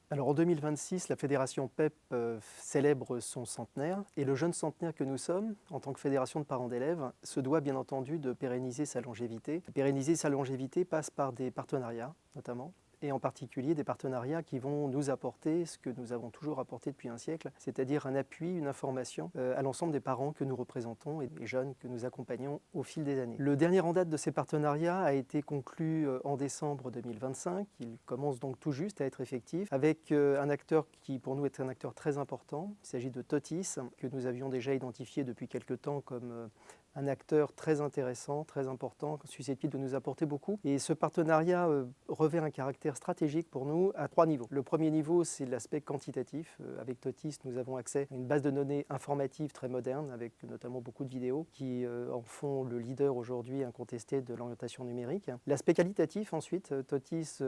Alors en 2026, la fédération PEP célèbre son centenaire et le jeune centenaire que nous sommes, en tant que fédération de parents d'élèves, se doit bien entendu de pérenniser sa longévité. Pérenniser sa longévité passe par des partenariats notamment, et en particulier des partenariats qui vont nous apporter ce que nous avons toujours apporté depuis un siècle, c'est-à-dire un appui, une information à l'ensemble des parents que nous représentons et des jeunes que nous accompagnons au fil des années. Le dernier en date de ces partenariats a été conclu en décembre 2025. Il commence donc tout juste à être effectif avec un acteur qui pour nous est un acteur très important. Il s'agit de Totis, que nous avions déjà identifié depuis quelque temps comme un acteur très intéressant, très important, susceptible de nous apporter beaucoup. Et ce partenariat revêt un caractère stratégique pour nous à 3 niveaux. Le premier niveau, c'est l'aspect quantitatif. Avec Totis, nous avons accès à une base de données informative très moderne, avec notamment beaucoup de vidéos qui en font le leader aujourd'hui incontesté de l'orientation numérique. L'aspect qualitatif, ensuite, Totis a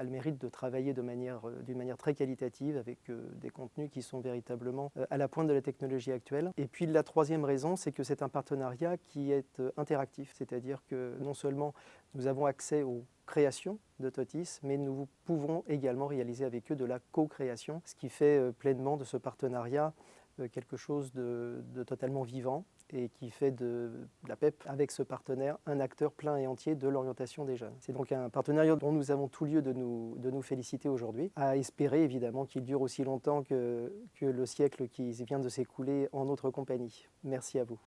le mérite de travailler d'une manière très qualitative, avec des contenus qui sont véritablement à la pointe de la technologie actuelle. Et puis la troisième raison, c'est que c'est un partenariat qui est interactif, c'est-à-dire que non seulement nous avons accès aux créations de Totis, mais nous pouvons également réaliser avec eux de la co-création, ce qui fait pleinement de ce partenariat quelque chose de totalement vivant et qui fait de la PEP avec ce partenaire un acteur plein et entier de l'orientation des jeunes. C'est donc un partenariat dont nous avons tout lieu de nous féliciter aujourd'hui, à espérer évidemment qu'il dure aussi longtemps que le siècle qui vient de s'écouler en notre compagnie. Merci à vous.